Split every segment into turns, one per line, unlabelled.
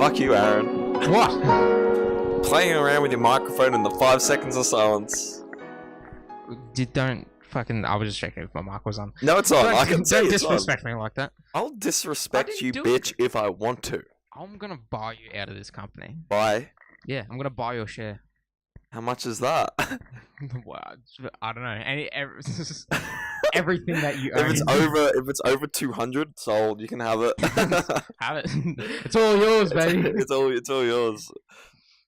Fuck you, Aaron.
What?
Playing around with your microphone in the 5 seconds of silence.
Don't fucking. I was just checking if my mic was on.
No, it's on. I can see
Don't
it's on.
disrespect me like that.
I'll disrespect you,
do
bitch,
it.
if I want to.
I'm gonna buy you out of this company.
Buy?
Yeah, I'm gonna buy your share.
How much is that?
Well, I don't know. Everything that you own.
If it's over 200 sold, you can have it.
Have it. It's all yours, baby.
It's all yours.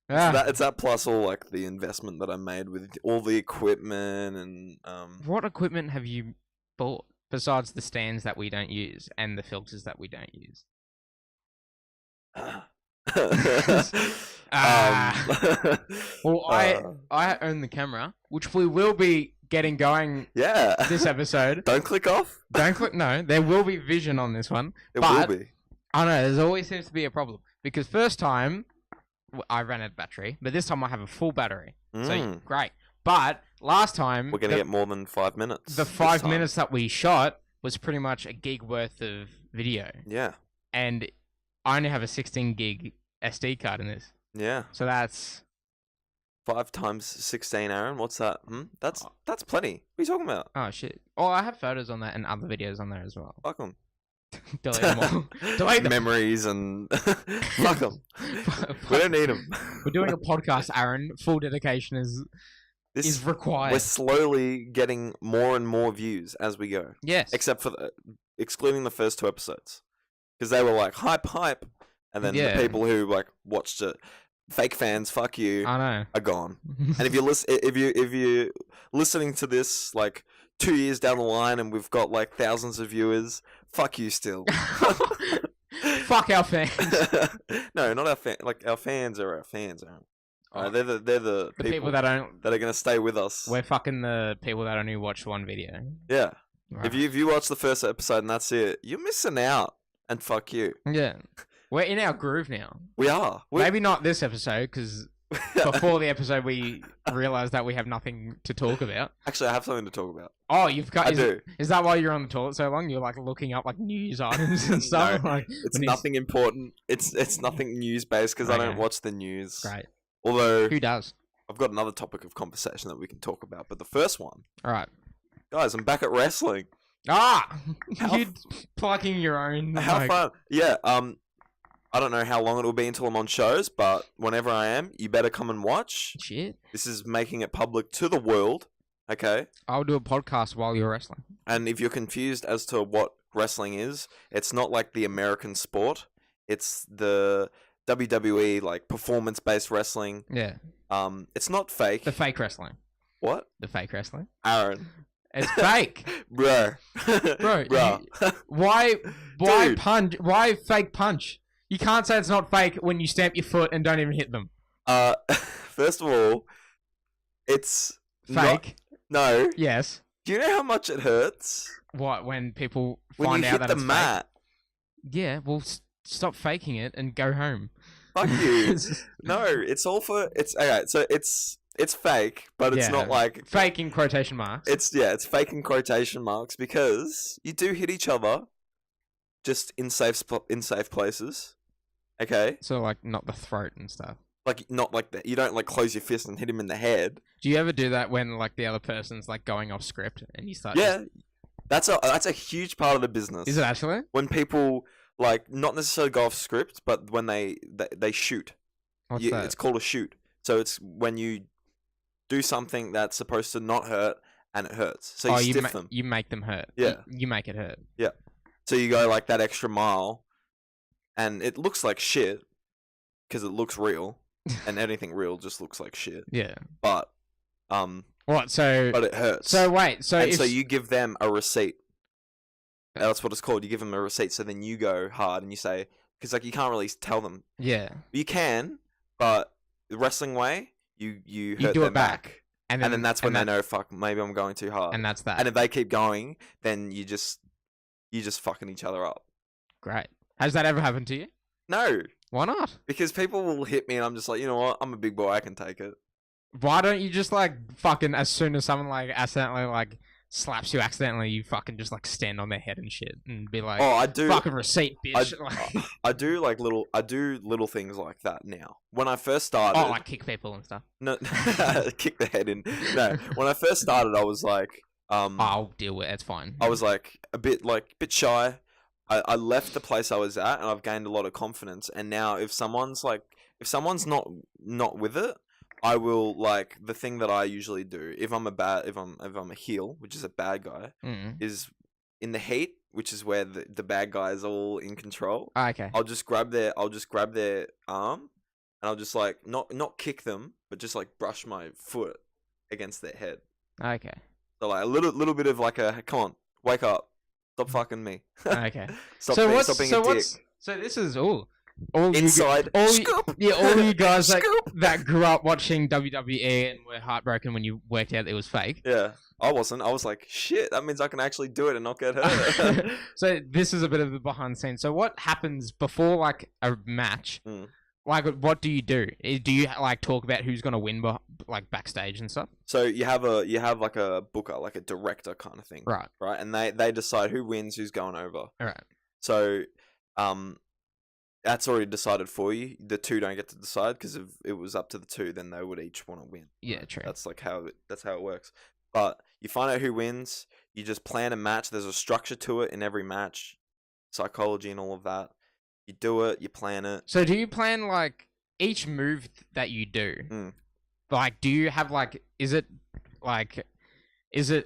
Yeah.
It's that plus all like the investment that I made with all the equipment and
What equipment have you bought besides the stands that we don't use and the filters that we don't use? Well, I own the camera, which we will be getting going.
Yeah.
This episode.
Don't click off.
Don't click. No, there will be vision on this one.
It will be.
I know there's always seems to be a problem because first time I ran out of battery, but this time I have a full battery. So great. But last time
we're gonna get more than 5 minutes.
The 5 minutes that we shot was pretty much a gig worth of video.
Yeah.
And I only have a 16 gig SD card in this.
Yeah.
So that's
5 times 16, Aaron. What's that? That's plenty. What are you talking about?
oh shit. Oh, I have photos on that and other videos on there as well.
Fuck them.
Delete them all. Delete them.
Memories and fuck them. We don't need them.
We're doing a podcast, Aaron. Full dedication is required.
We're slowly getting more and more views as we go.
Yes.
Except for excluding the first 2 episodes, because they were like hype, and then the people who like watched it, fake fans, fuck you,
I know,
are gone. And if you're listening to this like 2 years down the line and we've got like thousands of viewers, fuck you still.
Fuck our fans.
No, not our fans. Like our fans are our fans, Aaron. They're the people that are gonna stay with us.
We're fucking the people that only watch one video.
Yeah.
Right.
If you watch the first episode and that's it, you're missing out. And fuck you.
Yeah. We're in our groove now.
We are.
Maybe not this episode, because before the episode we realised that we have nothing to talk about.
Actually, I have something to talk about.
Oh, you've got...
I do.
Is that why you're on the toilet so long? You're like looking up like news items and stuff?
No,
like,
it's nothing important. It's nothing news-based because I don't watch the news.
Great.
Although...
Who does?
I've got another topic of conversation that we can talk about. But the first one...
Alright.
Guys, I'm back at wrestling.
Ah! You're plugging your own...
How fun? Yeah, I don't know how long it'll be until I'm on shows, but whenever I am, you better come and watch.
Shit.
This is making it public to the world, okay?
I'll do a podcast while you're wrestling.
And if you're confused as to what wrestling is, it's not like the American sport. It's the WWE, like, performance-based wrestling.
Yeah.
It's not fake.
The fake wrestling.
What?
The fake wrestling.
Aaron.
It's fake.
Bro.
Bro. Why
Dude.
punch? Why fake punch? You can't say it's not fake when you stamp your foot and don't even hit them.
First of all, it's
fake.
No.
Yes.
Do you know how much it hurts?
What, when people
when
find
you
out
hit
that
the
it's
mat?
Fake? Yeah, well, stop faking it and go home.
Fuck you. No, it's all for... It's okay, so it's fake, but it's not like...
Fake in quotation marks.
It's fake in quotation marks because you do hit each other just in safe places. Okay?
So, like, not the throat and stuff.
Like, not like that. You don't, like, close your fist and hit him in the head.
Do you ever do that when, like, the other person's, like, going off script and you start...
Yeah. That's a huge part of the business.
Is it actually?
When people, like, not necessarily go off script, but when they shoot.
What's that?
It's called a shoot. So it's when you do something that's supposed to not hurt and it hurts. So you stiff them.
You make them hurt.
Yeah.
You make it hurt.
Yeah. So you go, like, that extra mile, and it looks like shit because it looks real. And anything real just looks like shit.
Yeah.
But,
what? So.
But it hurts.
So wait. So
you give them a receipt. That's what it's called. You give them a receipt. So then you go hard and you say, because like you can't really tell them.
Yeah.
You can, but the wrestling way, you hurt
do
them
it back.
And then that's when they know, fuck, maybe I'm going too hard.
And that's that.
And if they keep going, then you just fucking each other up.
Great. Has that ever happened to you?
No.
Why not?
Because people will hit me and I'm just like, you know what? I'm a big boy. I can take it.
Why don't you just, like, fucking, as soon as someone, like, accidentally, like, slaps you accidentally, you fucking just like stand on their head and shit and be like,
Oh, I do.
fucking receipt, bitch.
I do like little things like that now. When I first started,
like kick people and stuff.
No, kick the head in. No, when I first started, I was like,
I'll deal with it. It's fine.
I was like a bit shy. I left the place I was at, and I've gained a lot of confidence. And now, if someone's not with it, I will like the thing that I usually do. If I'm a heel, which is a bad guy, is in the heat, which is where the bad guy is all in control.
Okay.
I'll just grab their arm, and I'll just like not kick them, but just like brush my foot against their head.
Okay.
So like a little bit of like a come on, wake up, stop fucking me.
Okay.
Stop being a dick.
So this is all
Inside.
all
Scoop.
you guys
Scoop.
that grew up watching WWE and were heartbroken when you worked out it was fake.
Yeah, I wasn't. I was like, shit. That means I can actually do it and not get hurt.
So this is a bit of the behind the scenes. So what happens before like a match? Like, what do you do? Do you like talk about who's gonna win, like backstage and stuff?
So you have like a booker, like a director kind of thing,
right?
And they decide who wins, who's going over.
All right.
So, that's already decided for you. The two don't get to decide because if it was up to the two, then they would each want to win.
Yeah,
right?
true.
That's how it works. But you find out who wins. You just plan a match. There's a structure to it in every match, psychology and all of that. You do it. You plan it.
So do you plan like each move that you do? Like, do you have like? Is it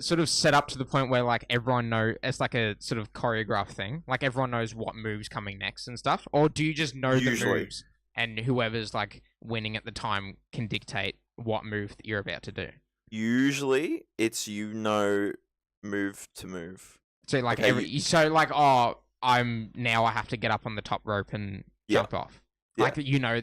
sort of set up to the point where like everyone knows it's like a sort of choreographed thing? Like everyone knows what moves coming next and stuff, or do you just know the moves and whoever's like winning at the time can dictate what move that you're about to do?
Usually, it's move to move.
So like I have to get up on the top rope and jump off.
Yeah.
Like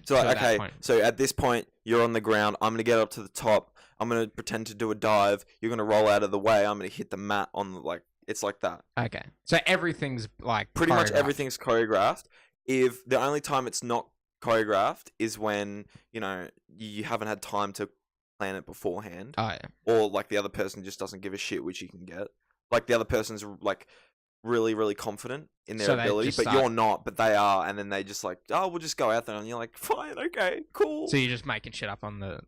So okay, so at this point you're on the ground. I'm gonna get up to the top. I'm gonna pretend to do a dive. You're gonna roll out of the way. I'm gonna hit the mat on the it's like that.
Okay, so everything's like
pretty much everything's choreographed. If the only time it's not choreographed is when you haven't had time to plan it beforehand.
Oh yeah.
Or like the other person just doesn't give a shit, which you can get. Like the other person's like really, really confident in their ability, but you're not, but they are, and then they just like, oh, we'll just go out there, and you're like, fine, okay, cool.
So you're just making shit up on the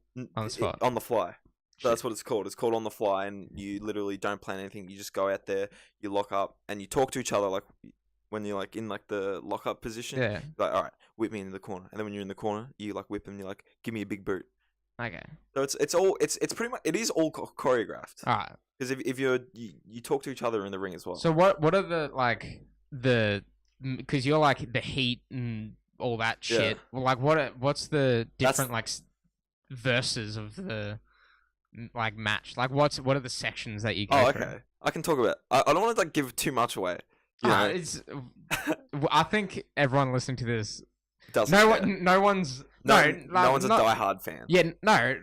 spot?
On the fly. So that's what it's called. It's called on the fly, and you literally don't plan anything. You just go out there, you lock up, and you talk to each other like when you're like in like the lock up position.
Yeah.
Like, all right, whip me into the corner, and then when you're in the corner, you like whip them. You're like, give me a big boot.
Okay.
So it's pretty much it is all choreographed.
All right.
Because if you talk to each other in the ring as well.
So what are because you're like the heat and all that shit.
Yeah.
Like what's the different like verses of the like match? Like what are the sections that you go through?
Okay. I can talk about. I don't want to like give too much away.
It's. I think everyone listening to this
doesn't.
No one's a
diehard fan.
Yeah,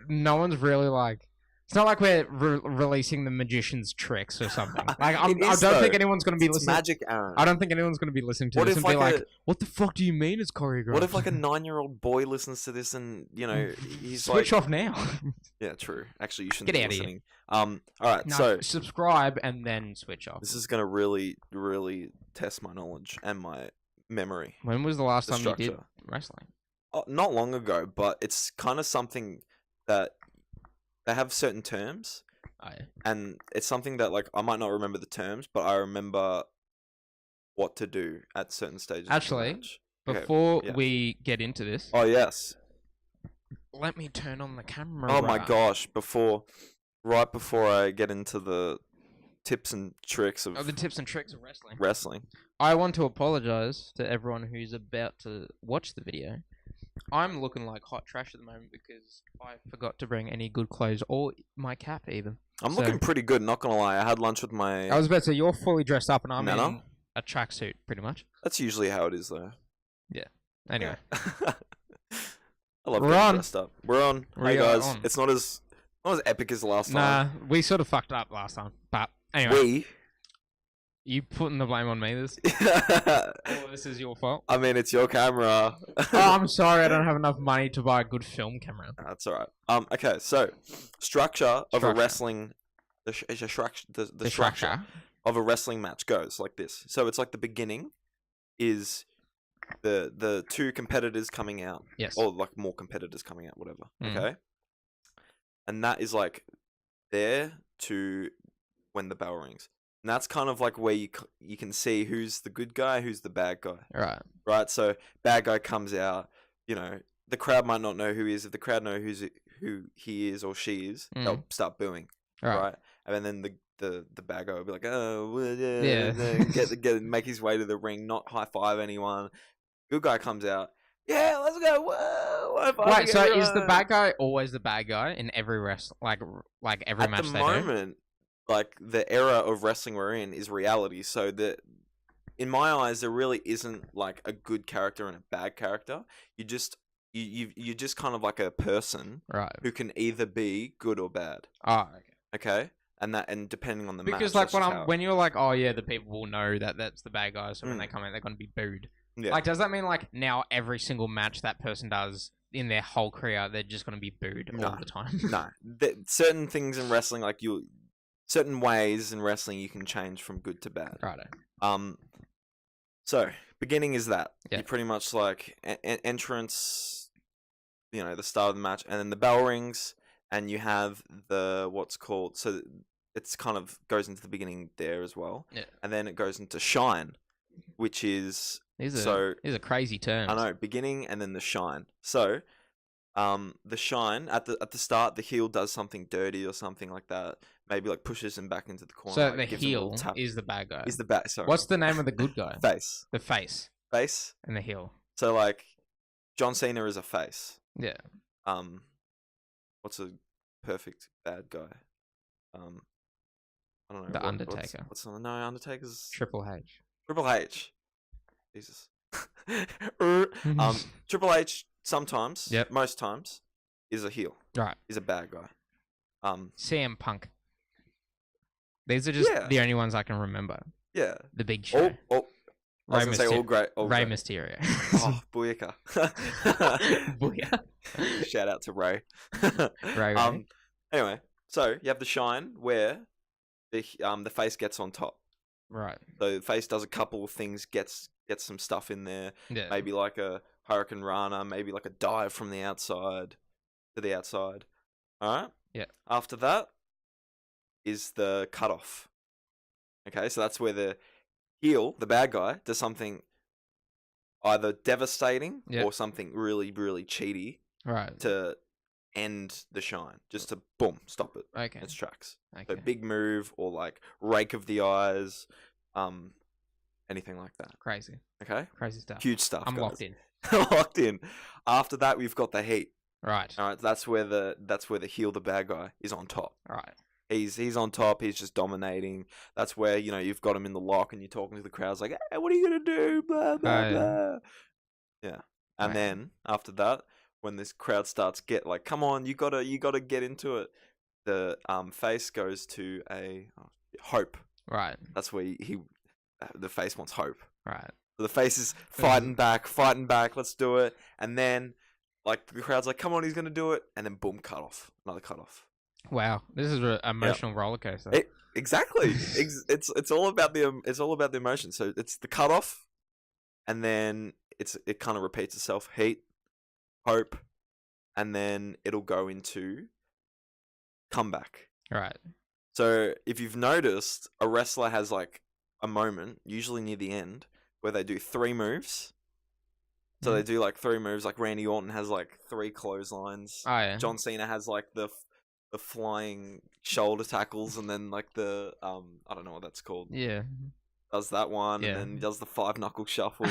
no one's really like. It's not like we're releasing the magician's tricks or something. Like I don't think anyone's going to be listening.
Magic Aaron.
I don't think anyone's going to be listening to this and be like, "What the fuck do you mean it's choreographed?"
What if like a 9-year-old boy listens to this and he's
switch off now?
Yeah, true. Actually, you shouldn't
get
be
out
listening.
of here.
All right. So
subscribe and then switch off.
This is going to really, really test my knowledge and my memory.
When was the last time you did wrestling?
Not long ago, but it's kind of something that. They have certain terms, and it's something that like I might not remember the terms, but I remember what to do at certain stages.
Actually,
of the match.
Before we get into this,
oh yes,
let me turn on the camera.
Oh my gosh! Right before I get into the tips and tricks of wrestling,
I want to apologize to everyone who's about to watch the video. I'm looking like hot trash at the moment because I forgot to bring any good clothes or my cap even.
I'm looking pretty good, not gonna lie. I had lunch with my...
I was about to say, you're fully dressed up and I'm in a tracksuit, pretty much.
That's usually how it is, though.
Yeah. Anyway.
I love getting dressed up. We're on. Hey, guys. It's not as epic as the last time.
Nah, we sort of fucked up last time. But anyway. You putting the blame on me? This is your fault.
I mean, it's your camera.
Oh, I'm sorry. I don't have enough money to buy a good film camera.
That's all right. Okay, so structure of a wrestling the structure of a wrestling match goes like this. So it's like the beginning is the two competitors coming out.
Yes.
Or like more competitors coming out, whatever.
Mm.
Okay. And that is like there to when the bell rings. And that's kind of like where you can see who's the good guy, who's the bad guy.
Right.
Right? So bad guy comes out, you know, the crowd might not know who he is. If the crowd know who he is or she is, they'll start booing. Right? And then the bad guy will be like, oh, yeah. Make his way to the ring, not high five anyone. Good guy comes out, yeah, let's go. Whoa, high five.
Wait, so is the bad guy always the bad guy in every like every match they do? At the moment,
like the era of wrestling we're in is reality. So that in my eyes, there really isn't like a good character and a bad character. You're just kind of like a person,
right,
who can either be good or bad.
Oh, okay.
And depending on the
because
match.
Like when you're like, oh yeah, the people will know that that's the bad guy, so when they come in, they're gonna be booed. Yeah. Like, does that mean like now every single match that person does in their whole career, they're just gonna be booed all the time?
No, certain things in wrestling, like certain ways in wrestling, you can change from good to bad.
Righto.
So beginning is that
you
pretty much like entrance, you know, the start of the match, and then the bell rings, and you have the what's called, so it's kind of goes into the beginning there as well, and then it goes into shine, which is
these are crazy terms.
I know, beginning and then the shine. So, the shine at the start, the heel does something dirty or something like that. Maybe like pushes him back into the corner.
So
like,
the heel is the bad guy.
Is the bad. Sorry.
What's the name of the good guy?
Face.
The face.
Face.
And the heel.
So like, John Cena is a face.
Yeah.
What's a perfect bad guy? I don't know.
The Undertaker.
No, Undertaker's
Triple H.
Triple H. Jesus. Triple H sometimes, most times, is a heel.
Right.
He's a bad guy.
CM Punk. These are just the only ones I can remember.
Yeah.
The Big Show.
I was going to say all great.
Ray Mysterio.
Oh, booyaka.
Booyah.
Shout out to Ray.
Ray.
Anyway, so you have the shine where the face gets on top.
Right.
So the face does a couple of things, gets some stuff in there.
Yeah.
Maybe like a Hurricane Rana, maybe like a dive from the outside to the outside. All right?
Yeah.
After that is the cutoff. Okay, so that's where the heel, the bad guy, does something either devastating or something really, really cheaty.
Right.
To end the shine. Just to, boom, stop it.
Okay.
Its tracks.
Okay.
So big move or like rake of the eyes, anything like that.
Crazy.
Okay?
Crazy stuff.
Huge stuff,
I'm
guys.
locked in.
Locked in. After that, we've got the heat.
Right.
All right. That's where the heel, the bad guy, is on top.
Right.
He's on top. He's just dominating. That's where, you know, you've got him in the lock and you're talking to the crowds like, hey, what are you gonna do? Blah blah blah. Yeah. And then after that, when this crowd starts like, come on, you gotta get into it. The face goes to a hope.
Right.
That's where the face wants hope.
Right.
So the face is fighting back. Let's do it. And then, like, the crowd's like, come on, he's gonna do it. And then boom, cut off. Another cut off.
Wow, this is an emotional roller coaster.
Exactly. It's all about the emotion. So it's the cut off, and then it kind of repeats itself. Heat, hope, and then it'll go into comeback.
Right.
So if you've noticed, a wrestler has like a moment, usually near the end, where they do 3 moves. So they do like 3 moves. Like Randy Orton has like 3 clotheslines.
Oh yeah.
John Cena has like the flying shoulder tackles, and then like the I don't know what that's called.
Yeah.
Does that one, and then does the 5-knuckle shuffle.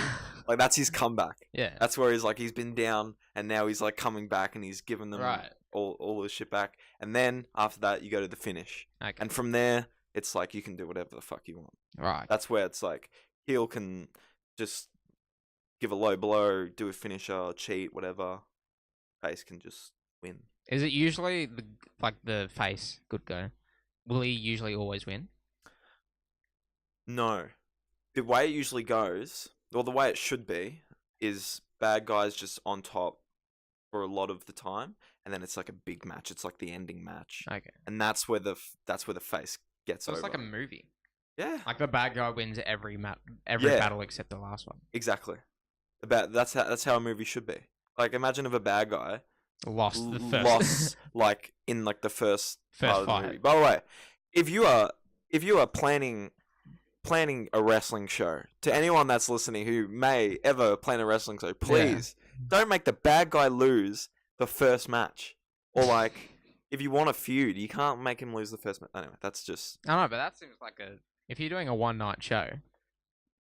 Like that's his comeback.
Yeah.
That's where he's like, he's been down and now he's like coming back and he's giving them all the shit back. And then after that you go to the finish.
Okay.
And from there it's like you can do whatever the fuck you want.
Right.
That's where it's like heel can just give a low blow, do a finisher, cheat, whatever. Face can just win.
Is it usually the face good guy? Will he usually always win?
No. The way it usually goes, or the way it should be, is bad guys just on top for a lot of the time, and then it's like a big match. It's like the ending match,
Okay.
and that's where the face gets
So
over.
it's like a movie.
Yeah,
Like the bad guy wins every
Yeah.
battle except the last one.
exactly. That's how a movie should be. Like, imagine if a bad guy
Lost the first
lost like in like the first part of the
fight.
movie. By the way, if you are planning a wrestling show, to anyone that's listening who may ever plan a wrestling show, please don't make the bad guy lose the first match. Or like, if you want a feud, you can't make him lose the first match. Anyway, that's just.
I don't know, but that seems like if you're doing a one night show.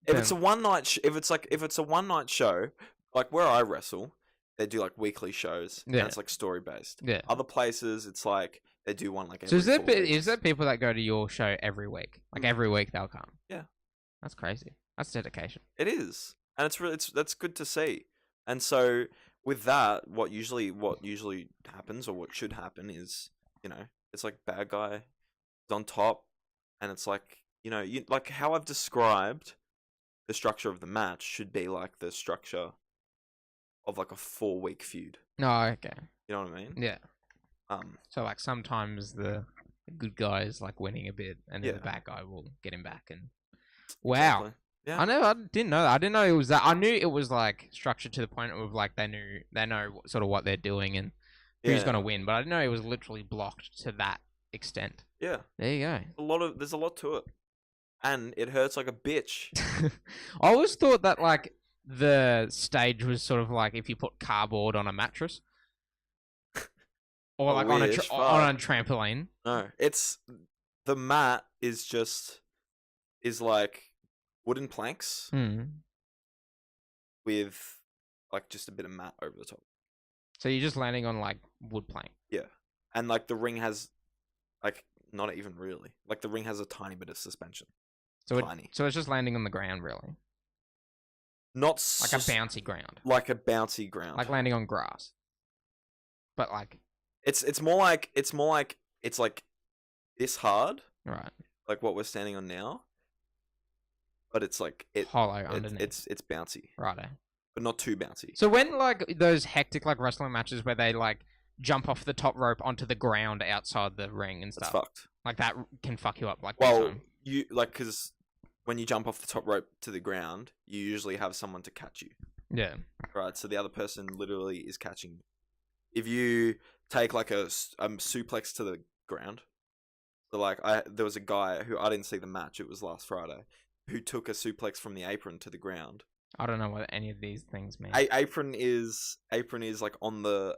If it's a one night, if it's a one night show, like where I wrestle, they do like weekly shows, and it's like story based.
Yeah.
Other places, it's like they do one like every
So is
4 weeks.
there people that go to your show every week? Like every week they'll come.
Yeah.
That's crazy. That's dedication.
It is, and that's good to see. And so with that, what usually happens, or what should happen, is it's like bad guy is on top, and it's like like how I've described the structure of the match should be like the structure of like a 4-week feud.
No, okay.
You know what I mean?
Yeah.
Um.
So like sometimes the good guy is like winning a bit, and then
Yeah.
the bad guy will get him back. And wow,
Exactly. Yeah.
I didn't know that. I didn't know it was that. I knew it was like structured to the point of like they know sort of what they're doing and who's gonna win, but I didn't know it was literally blocked to that extent.
Yeah.
There you go.
There's a lot to it, and it hurts like a bitch.
I always thought that like the stage was sort of like if you put cardboard on a mattress, or like on a trampoline.
No, it's the mat is like wooden planks with like just a bit of mat over the top.
So you're just landing on like wood plank.
Yeah, and like the ring has like not even really like the ring has a tiny bit of suspension.
So
Tiny.
So it's just landing on the ground, really.
Not
Like a bouncy ground.
Like a bouncy ground.
Like landing on grass. But like
it's more like it's like this hard.
Right.
Like what we're standing on now. But it's like
hollow underneath.
It's bouncy.
Righto.
But not too bouncy.
So when like those hectic like wrestling matches where they like jump off the top rope onto the ground outside the ring and stuff.
That's fucked.
Like that can fuck you up like
well,
time.
you like because when you jump off the top rope to the ground, you usually have someone to catch you.
Yeah.
Right, so the other person literally is catching you. If you take like a suplex to the ground, so like there was a guy who I didn't see the match. It was last Friday, who took a suplex from the apron to the ground.
I don't know what any of these things mean.
Apron is like on the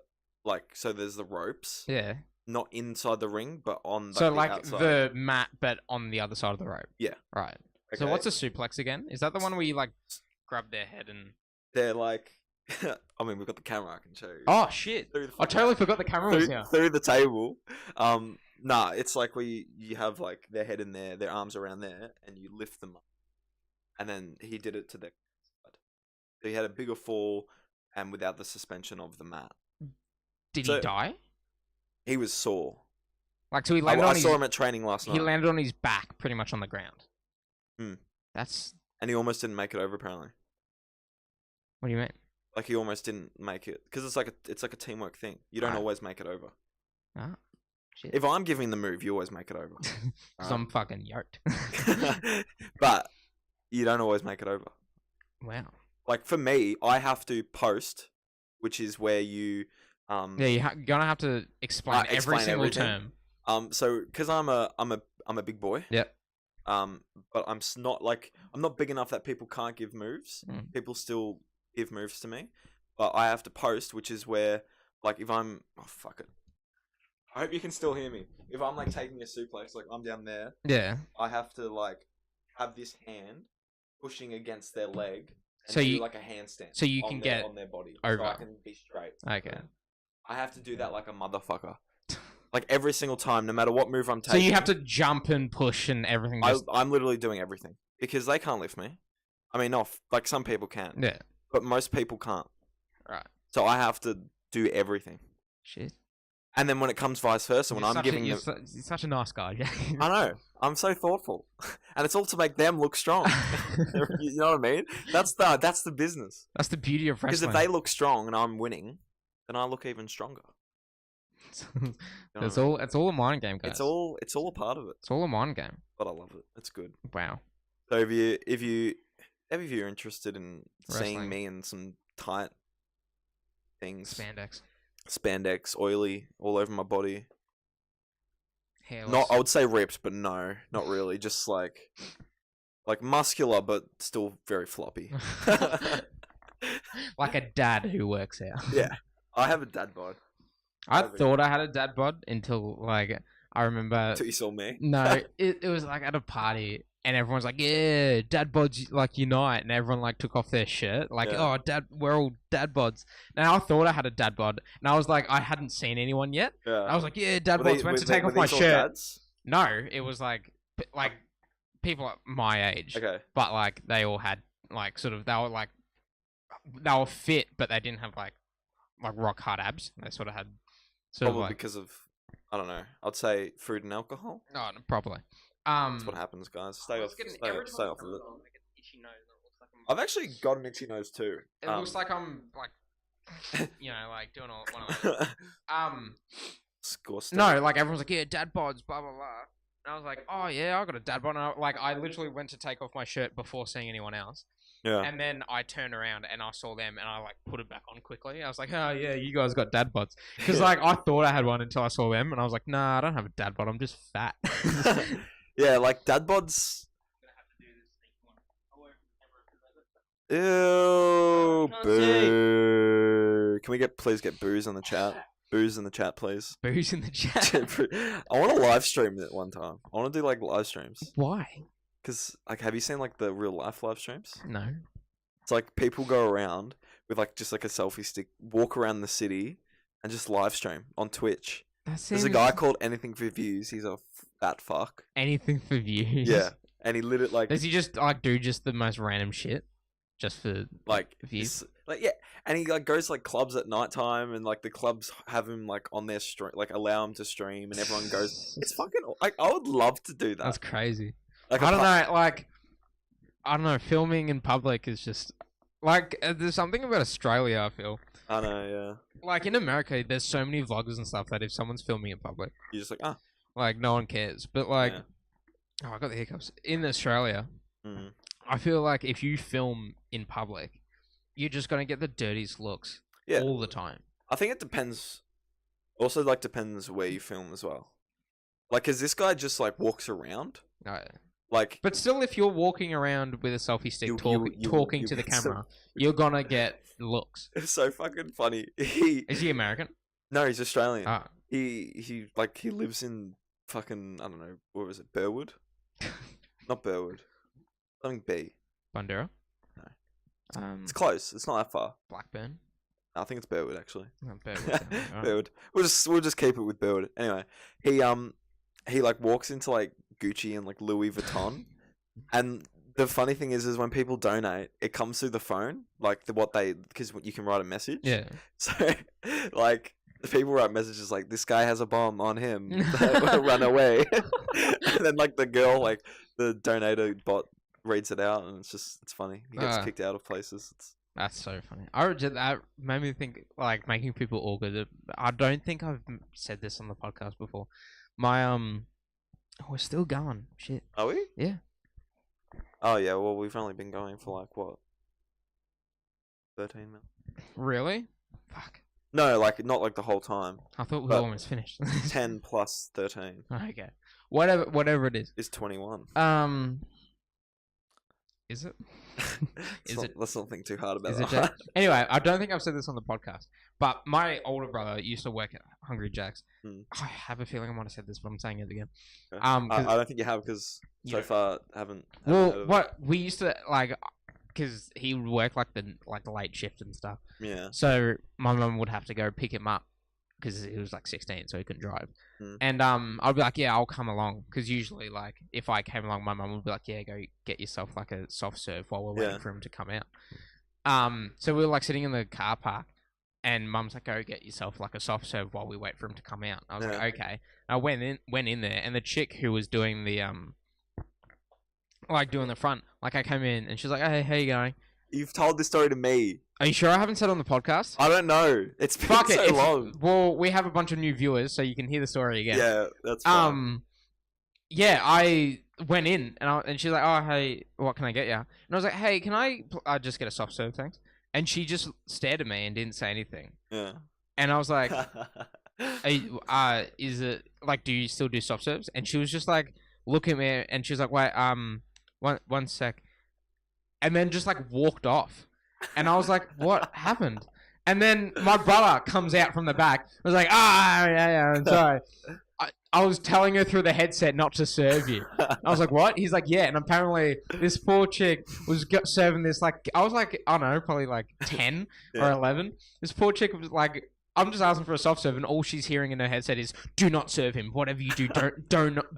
so there's the ropes.
Yeah.
Not inside the ring, but on
so
the
like
outside.
the mat, but on the other side of the rope.
Yeah.
Right.
Okay.
So what's a suplex again? Is that the one where you like grab their head and?
They're like, I mean, we've got the camera. I can show you.
Oh shit! I totally forgot the camera was here.
Through the table. Nah, it's like where you have like their head in there, their arms around there, and you lift them up. And then he did it to their side. So he had a bigger fall, and without the suspension of the mat.
Did he die?
He was sore.
Like so, he landed on
I saw him at training last night.
He landed on his back, pretty much on the ground.
And he almost didn't make it over. Apparently.
What do you mean?
Like he almost didn't make it because it's like a teamwork thing. You don't always make it over.
Ah, shit.
If I'm giving the move, you always make it over.
So I'm fucking yoked.
But you don't always make it over.
Wow.
Like for me, I have to post, which is where you
yeah, you're gonna have to explain every single term.
So because I'm a big boy.
Yep.
But I'm not big enough that people can't give moves. People still give moves to me, but I have to post, which is where like if I'm fuck it. I hope you can still hear me. If I'm like taking a suplex, like I'm down there.
Yeah.
I have to like have this hand pushing against their leg. And
so
do
you
like a handstand.
So you can get
on their body,
over.
so I can be straight.
Okay.
I have to do that like a motherfucker. Like every single time, no matter what move I'm taking.
So you have to jump and push and everything.
I'm literally doing everything because they can't lift me. I mean, like some people can.
Yeah.
But most people can't.
Right.
So I have to do everything.
Shit.
And then when it comes vice versa, when I'm giving
you're such a nice guy.
I know. I'm so thoughtful, and it's all to make them look strong. You know what I mean? That's the business.
That's the beauty of wrestling.
Because if they look strong and I'm winning, then I look even stronger.
It's all a mind game, guys.
It's all a part of it.
It's all a mind game.
But I love it. It's good.
Wow.
So if you're interested in seeing
Wrestling.
me in some tight things,
Spandex,
oily, all over my body.
hairless.
I would say ripped, but no, not really. Just like muscular, but still very floppy.
Like a dad who works out.
Yeah, I have a dad bod.
I thought I had a dad bod until like I remember.
Until you saw me.
No, it was like at a party. And everyone's like, yeah, dad bods like unite, and everyone like took off their shirt, like, oh, dad, we're all dad bods. Now I thought I had a dad bod, and I was like, I hadn't seen anyone yet.
Yeah.
I was like, yeah, dad bods. Went to take off my shirt.
Dads?
No, it was like people at my age.
Okay.
But like they all had like sort of they were fit, but they didn't have like rock hard abs. They sort of had
probably because of I don't know. I'd say food and alcohol.
No, probably.
That's what happens, guys. Stay off of it. I've actually got an itchy nose too.
It looks like I'm like, like doing one of those.
Disgusting.
No, like everyone's like, yeah, dad bods, blah blah blah. And I was like, oh yeah, I got a dad bod. And I literally went to take off my shirt before seeing anyone else.
Yeah.
And then I turned around and I saw them and I like put it back on quickly. I was like, oh yeah, you guys got dad bods. Because like I thought I had one until I saw them and I was like, nah, I don't have a dad bod. I'm just fat.
Yeah, like dad bods. Ew, boo. Can we please get booze on the chat? Booze in the chat, please.
Booze in the chat.
I want to live stream it one time. I want to do like live streams.
Why?
Because like, have you seen like the real life live streams?
No.
It's like people go around with like just like a selfie stick, walk around the city, and just live stream on Twitch. There's a guy called Anything for Views. He's a fat fuck.
Anything for Views.
Yeah, and he lit it like.
Does he just like do just the most random shit, just for
like
views?
Like yeah, and he like goes to, like clubs at nighttime, and like the clubs have him like on their stream, like allow him to stream, and everyone goes. It's fucking like I would love to do that.
That's crazy.
Like
I don't know, like I don't know. Filming in public is just like there's something about Australia. I feel.
I know, yeah.
Like in America, there's so many vloggers and stuff that if someone's filming in public,
you're just like
like no one cares. But like, oh, I got the hiccups. In Australia, I feel like if you film in public, you're just gonna get the dirtiest looks all the time.
I think it depends. Also, like depends where you film as well. Like, cause this guy just like walks around.
No.
Like,
but still, if you're walking around with a selfie stick talking to the camera, you're gonna get looks.
It's so fucking funny.
Is he American?
No, he's Australian.
Ah.
He lives in fucking what was it? Burwood? Not Burwood. Something B.
Bundoora?
No. It's close. It's not that far.
Blackburn?
I think it's Burwood actually.
Oh, Burwood.
Burwood. We'll just keep it with Burwood. Anyway, he like walks into like Gucci and like Louis Vuitton, and the funny thing is when people donate, it comes through the phone, like because you can write a message. Yeah. So like the people write messages like, "This guy has a bomb on him, run away," and then like the girl, like the donator bot, reads it out, and it's funny. He gets kicked out of places.
That's so funny. That made me think, like, making people awkward. I don't think I've said this on the podcast before. My we're still going. Shit.
Are we?
Yeah.
Oh yeah. Well, we've only been going for like what? 13 minutes.
Really? Fuck.
No, like not like the whole time.
I thought we were almost finished.
10 plus 13.
Okay. Whatever it is.
Is 21.
Is it?
Let's not think too hard about
it.
that.
Anyway, I don't think I've said this on the podcast, but my older brother used to work at Hungry Jack's. I have a feeling I might have said this, but I'm saying it again.
Okay. I don't think you have because so far haven't.
Well, what we used to like, because he would work like the late shift and stuff.
Yeah.
So my mum would have to go pick him up because he was like 16, so he couldn't drive. And I'd be like, yeah, I'll come along, because usually like if I came along, my mum would be like, yeah, go get yourself like a soft serve while we're waiting for him to come out. So we were like sitting in the car park, and mum's like, go get yourself like a soft serve while we wait for him to come out. I was like, okay. I went in there, and the chick who was doing the like doing the front, like I came in and she's like, hey, how you going?
You've told this story to me.
Are you sure I haven't said it on the podcast?
I don't know. It's been
Fuck
so
it.
long.
Well, we have a bunch of new viewers, so you can hear the story again.
Yeah, that's fine.
Yeah, I went in and she's like, "Oh, hey, what can I get you?" And I was like, "Hey, can I just get a soft serve, thanks?" And she just stared at me and didn't say anything.
Yeah.
And I was like, is it like, do you still do soft serves? And she was just like, look at me, and she was like, wait, one sec, and then just like walked off. And I was like, what happened? And then my brother comes out from the back. I was like, yeah, I'm sorry. I was telling her through the headset not to serve you. I was like, what? He's like, yeah. And apparently this poor chick was serving this, like, I was like, I don't know, probably like 10 or 11. This poor chick was like, I'm just asking for a soft serve, and all she's hearing in her headset is, do not serve him. Whatever you do,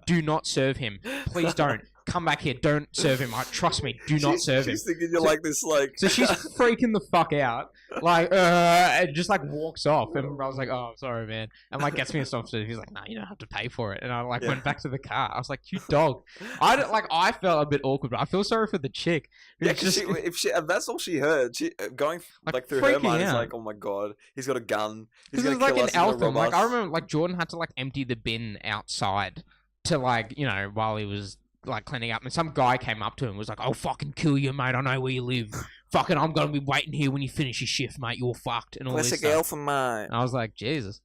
do not serve him. Please don't. Come back here. Don't serve him. Trust me. Do not serve him.
She's thinking you're like this, like...
So she's freaking the fuck out. Like, and just like walks off. And I was like, oh, I'm sorry, man. And like gets me a soft serve. He's like, no, you don't have to pay for it. And I like went back to the car. I was like, you dog. I felt a bit awkward, but I feel sorry for the chick.
Yeah, because if that's all she heard, she going like through her mind is like, oh my god, he's got a gun. He's gonna kill us. Like an elephant.
Like I remember, like Jordan had to like empty the bin outside to like, you know, while he was like cleaning up, and some guy came up to him and was like, I'll fucking kill you, mate. I know where you live. Fucking, I'm gonna be waiting here when you finish your shift, mate. You're fucked. And all this stuff.
Elephant, mate.
And I was like, Jesus.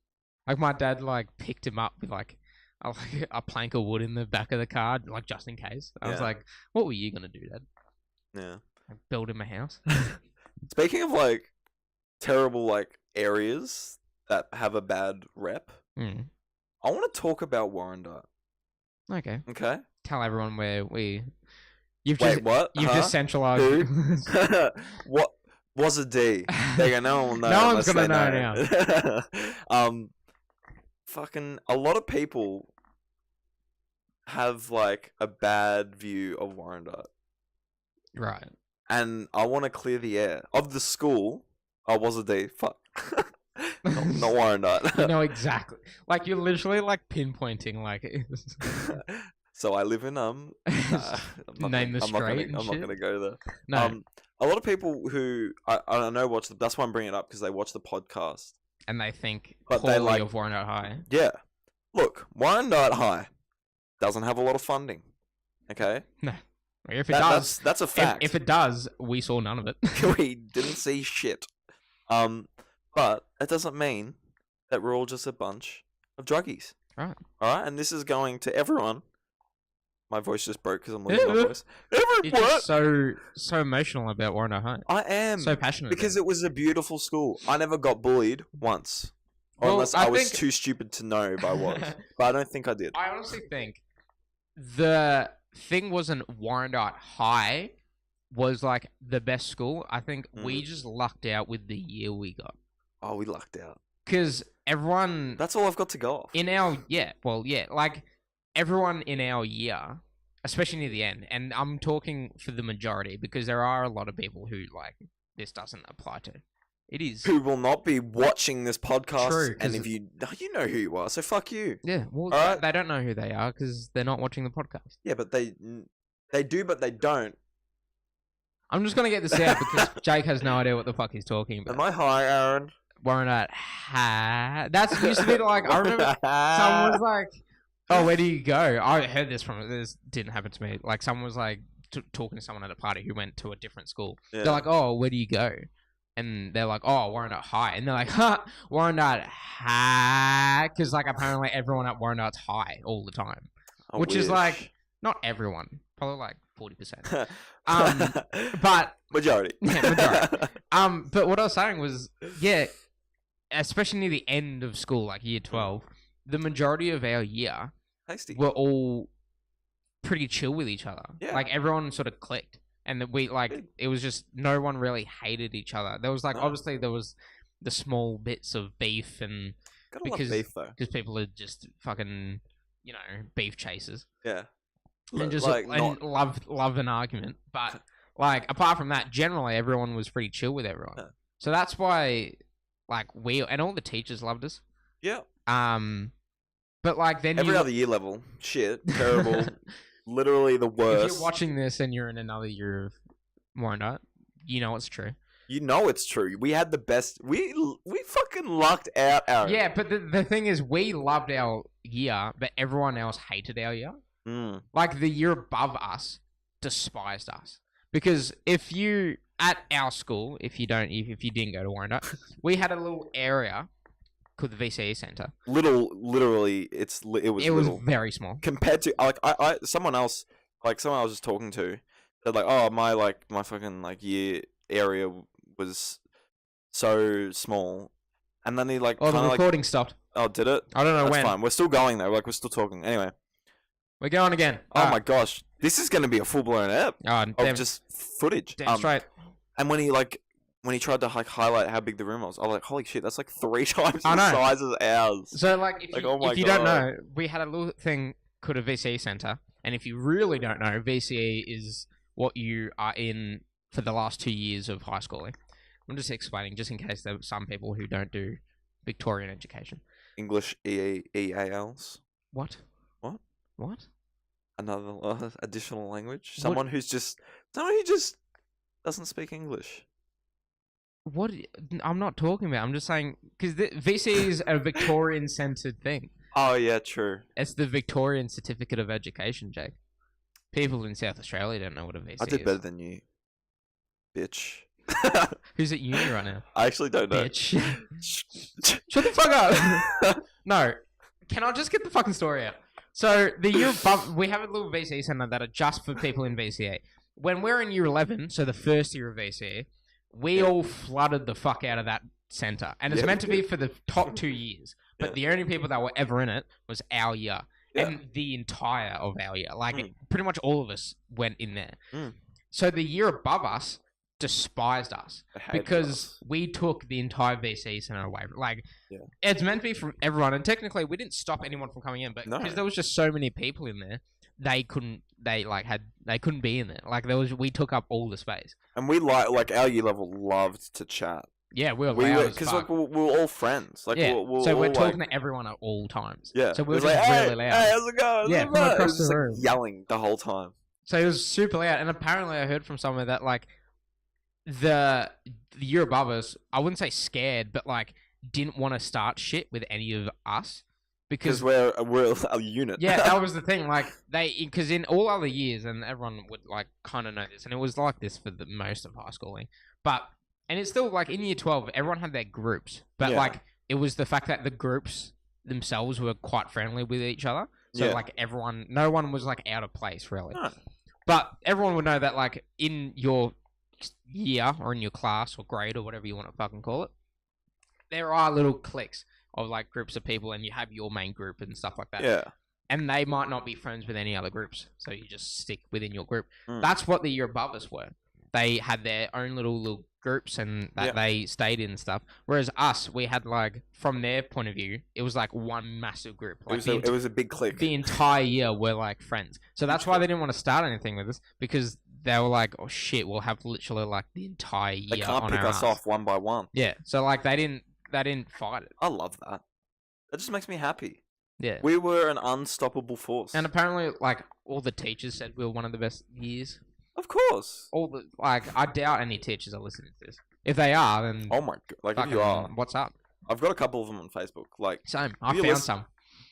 Like my dad like picked him up with like a plank of wood in the back of the car, like just in case. I was like, what were you gonna do, Dad?
Yeah.
Like, build him a house.
Speaking of like terrible like areas that have a bad rep, I want to talk about Warrandyte.
Okay.
Okay.
Tell everyone where we.
What?
You've just centralized.
What was a D? There you go. No one will know.
No one's gonna know
now. Fucking a lot of people have like a bad view of Warrandyte.
Right.
And I want to clear the air of the school. I was a D. Fuck. not Warrandyte.
You know exactly. Like you're literally like pinpointing like.
So I live in
Name the street.
I'm not gonna go there.
No.
A lot of people who I know watch that's why I'm bringing it up, because they watch the podcast
and they think
but
poorly
they like
of Warrandyte High.
Yeah. Look, Warrandyte High doesn't have a lot of funding. Okay.
No. If it does,
that's a fact.
If it does, we saw none of it.
We didn't see shit. But it doesn't mean that we're all just a bunch of druggies.
Right.
All right. And this is going to everyone. My voice just broke because I'm losing my voice.
You're just so emotional about Warrandyte High.
I am.
So passionate.
Because it was a beautiful school. I never got bullied once. Unless I was too stupid to know if I was. But I don't think I did.
I honestly think the thing wasn't Warrandyte High was like the best school. I think we just lucked out with the year we got.
Oh, we lucked out.
Because everyone...
That's all I've got to go off.
In our... Yeah, well, yeah. Like... Everyone in our year, especially near the end, and I'm talking for the majority because there are a lot of people who like this doesn't apply to. It is
who will not be watching this podcast.
True,
and if you know who you are, so fuck you.
Yeah, well, they don't know who they are because they're not watching the podcast.
Yeah, but they do, but they don't.
I'm just gonna get this out because Jake has no idea what the fuck he's talking about.
Am I high, Aaron?
Warrandyte High. That's used to be like I remember someone was like. Oh, where do you go? I heard this from this didn't happen to me. Like someone was like talking to someone at a party who went to a different school. Yeah. They're like, "Oh, where do you go?" And they're like, "Oh, Warrandyte High." And they're like, "Huh, Warrandyte High," because like apparently everyone at Warrandyte's high all the time, which is like not everyone, probably like 40%. But
majority.
Yeah, majority. But what I was saying was, yeah, especially near the end of school, like year 12, the majority of our year.
Tasty.
We're all pretty chill with each other.
Yeah.
Like everyone sort of clicked, and we like it was just no one really hated each other. There was like obviously there was the small bits of beef and
love beef though,
because people are just fucking beef chasers.
Yeah,
and just like love an argument. But like apart from that, generally everyone was pretty chill with everyone. Yeah. So that's why like we and all the teachers loved us.
Yeah.
But like then
every other year level, shit, terrible, literally the worst.
If you're watching this and you're in another year of Warrandyte, You know it's true.
You know it's true. We had the best. We fucking lucked out, Aaron.
Yeah, but the thing is, we loved our year, but everyone else hated our year. Like, the year above us despised us. Because if you, at our school, if you didn't go to Warrandyte, we had a little area called the VCE Centre.
Literally, it was
very small.
Compared to, like, someone else I was just talking to, said, like, oh, my fucking, like, year area was so small. And then he, like,
oh, the recording stopped.
Oh, did it?
I don't know
That's
when.
fine. We're still going, though. Like, we're still talking. Anyway.
We're going again.
Oh, my gosh. This is going to be a full-blown app of just footage.
Damn straight.
And when he tried to, like, highlight how big the room was, I was like, holy shit, that's, like, 3 times the size as ours.
So, like, if you don't know, we had a little thing called a VCE Centre. And if you really don't know, VCE is what you are in for the last 2 years of high schooling. I'm just explaining, just in case there are some people who don't do Victorian education.
English EALs.
What?
Another additional language. Someone who just doesn't speak English.
What? I'm not talking about. I'm just saying because VCE is a Victorian-centered thing.
Oh yeah, true.
It's the Victorian Certificate of Education, Jake. People in South Australia don't know what a VCE is.
I did better than you, bitch.
Who's at uni right now?
I actually don't know.
Bitch. Shut the fuck up. No. Can I just get the fucking story out? So, the year above, we have a little VCE centre that are just for people in VCE. When we're in year 11, so the first year of VCE, we all flooded the fuck out of that centre. And it's meant to be for the top 2 years. But the only people that were ever in it was our year. Yeah. And the entire of our year. Like, pretty much all of us went in there. So, the year above us despised us because we took the entire VC center away. Like, it's meant to be from everyone, and technically we didn't stop anyone from coming in, but because there was just so many people in there, they couldn't be in there. Like, we took up all the space,
and we like our year level loved to chat.
Yeah, we were
because like we were all friends. Like,
we're talking to everyone at all times.
Yeah,
so we were just really loud.
Hey, how's it going?
Yeah, from across the room,
yelling the whole time.
So it was super loud, and apparently I heard from somewhere that like. The year above us, I wouldn't say scared, but like didn't want to start shit with any of us because
we're a unit.
Yeah, that was the thing. Like because in all other years, and everyone would like kind of know this, and it was like this for the most of high schooling. And it's still like in year 12, everyone had their groups, but like it was the fact that the groups themselves were quite friendly with each other. So like no one was like out of place really. No. But everyone would know that like in your year or in your class or grade or whatever you want to fucking call it, there are little cliques of like groups of people, and you have your main group and stuff like that. Yeah. And they might not be friends with any other groups, so you just stick within your group. That's what the year above us were. They had their own little groups and that they stayed in and stuff. Whereas us, we had like, from their point of view, it was like one massive group. Like
it was a big clique.
The entire year were like friends. So that's why they didn't want to start anything with us, because they were like, oh shit, we'll have literally like the entire year.
They can't pick us off one by one.
Yeah. So like they didn't fight it.
I love that. That just makes me happy.
Yeah.
We were an unstoppable force.
And apparently like all the teachers said we were one of the best years.
Of course.
I doubt any teachers are listening to this. If they are, then
oh my god, like if you are,
what's up?
I've got a couple of them on Facebook. Like
same. I found some.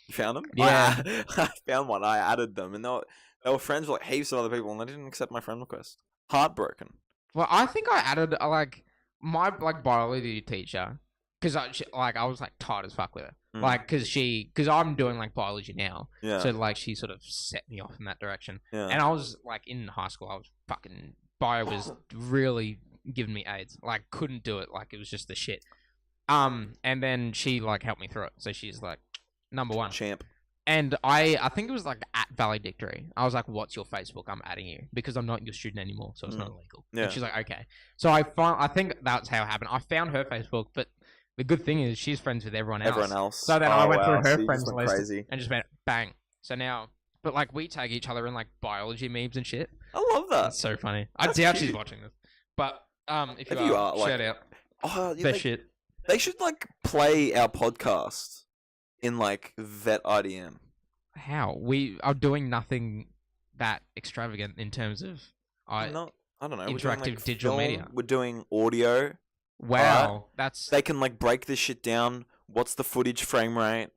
You found them?
Yeah.
I found one. I added them, and they were friends with like heaps of other people, and they didn't accept my friend request. Heartbroken.
Well, I think I added like my like biology teacher, because I was like tight as fuck with her. Like, because I'm doing like biology now. Yeah. So like she sort of set me off in that direction. Yeah. And I was like in high school, I was fucking bio was really giving me AIDS. Like couldn't do it. Like it was just the shit. And then she like helped me through it. So she's like number one
champ.
And I think it was like at valedictory. I was like, "What's your Facebook? I'm adding you because I'm not your student anymore, so it's not illegal." Yeah. And she's like, "Okay." So I think that's how it happened. I found her Facebook, but the good thing is she's friends with everyone else. So then I went through her friends list and just went bang. So now, but like we tag each other in like biology memes and shit.
I love that.
It's so funny. I doubt she's watching this, but if you are like, shout out.
Oh,
best shit.
They should like play our podcast in like vet IDM.
How? We are doing nothing that extravagant in terms of
I don't know.
interactive digital media.
We're doing audio.
Wow, that's.
They can like break this shit down. What's the footage frame rate?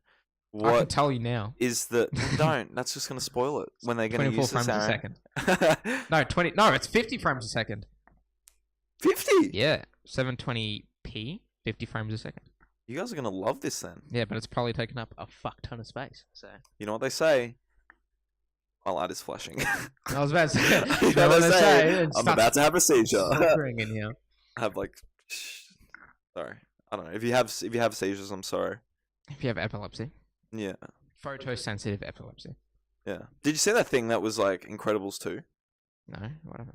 I can
What
tell you now.
is the? Don't. That's just gonna spoil it when they're gonna
24
use
frames
this,
a second. No, 20. No, it's 50 frames a second.
50.
Yeah, 720p, 50 frames a second.
You guys are gonna love this then.
Yeah, but it's probably taken up a fuck ton of space. So
You know what they say? My light is flashing.
I was about to say.
You know what they say? I'm about to have a seizure.
Flickering in here.
I have like. Sorry, I don't know. If you have seizures, I'm sorry.
If you have epilepsy,
Yeah.
photosensitive epilepsy.
Yeah. Did you see that thing that was like Incredibles 2?
No, whatever.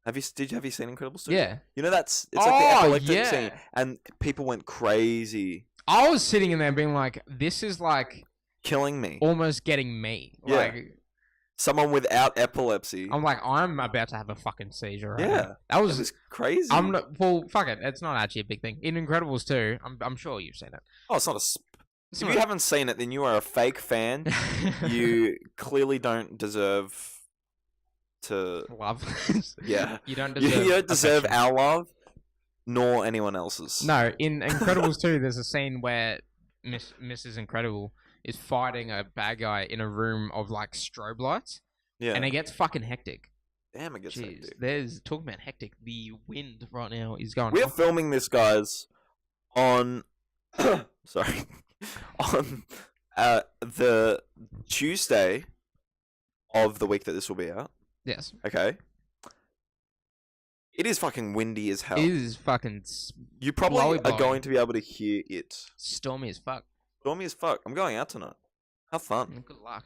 Have you seen Incredibles 2?
Yeah.
You know it's like the epileptic
yeah.
scene, and people went crazy,
I was sitting in there being like, this is like
killing me.
almost getting me.
Yeah.
Like,
Someone without epilepsy.
I'm like, I'm about to have a fucking seizure. Right
Yeah.
now. That
It
was.
was crazy.
I'm not. Well, fuck it. It's not actually a big thing. In Incredibles 2, I'm sure you've seen it.
Oh, it's not a. If you haven't seen it, then you are a fake fan. You clearly don't deserve to
love.
Yeah.
You don't deserve.
You don't deserve
affection.
our love, nor anyone else's.
No, in Incredibles 2, there's a scene where Mrs. Incredible is fighting a bad guy in a room of like strobe lights,
Yeah.
and it gets fucking hectic.
Damn, it gets
Jeez,
hectic.
there's talking about hectic. The wind right now is going.
We're
off.
filming this, guys, on sorry, on the Tuesday of the week that this will be out.
Yes,
Okay. It is fucking windy as hell.
it is fucking
You probably
blowy
are
blowing.
going to be able to hear it.
stormy as fuck.
Stormy as fuck. I'm going out tonight. Have fun.
Good luck.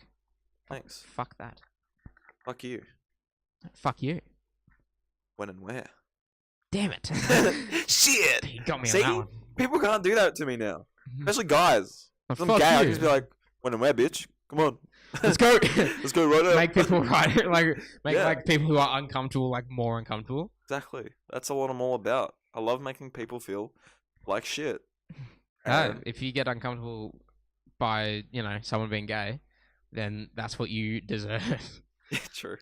Thanks.
Fuck that.
Fuck you.
Fuck you.
When and where?
Damn it.
Shit.
You got me
See?
on that one.
People can't do that to me now. Especially guys.
Oh,
If I'm
fuck
gay, I
you.
can just be like, when and where, bitch? Come on.
Let's go.
Let's go right now.
Make people right, like make
Yeah.
like people who are uncomfortable like more uncomfortable.
Exactly. That's what I'm all about. I love making people feel like shit.
If you get uncomfortable by someone being gay, then that's what you deserve.
Yeah, true.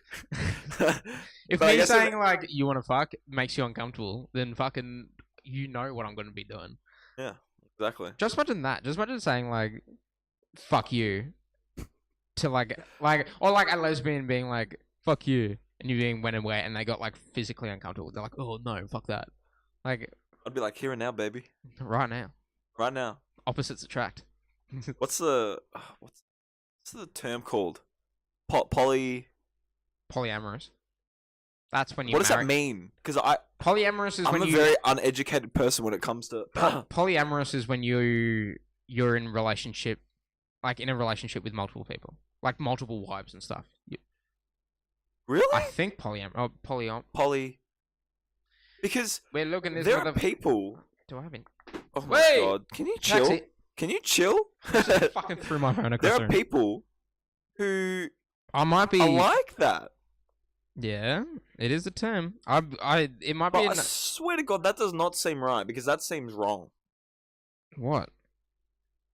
If
But I
me
guess
saying like you want to fuck makes you uncomfortable, then fucking what I'm going to be doing.
Exactly.
Just imagine that. Just imagine saying like fuck you to like or like a lesbian being like fuck you and you being when and where and they got like physically uncomfortable. They're like, oh no, fuck that. Like
I'd be like, here and now, baby.
right now,
Right now.
opposites attract.
What's the term called? Poly.
Polyamorous. That's when you.
What does
marry.
that mean? Because
Polyamorous is
I'm
when
a
you.
very uneducated person when it comes to.
Polyamorous is when you're in relationship, like in a relationship with multiple people, like multiple wives and stuff.
Really?
I think
Poly. Because
We're looking this.
there are people.
Do I have it?
Oh my
Wait!
god! Can you chill?
Taxi.
Can you chill?
Just fucking threw my phone across
There
the
are
room.
people who
I might be.
are like that.
Yeah, it is a term. It might
But
be.
I swear to God, that does not seem right because that seems wrong.
What?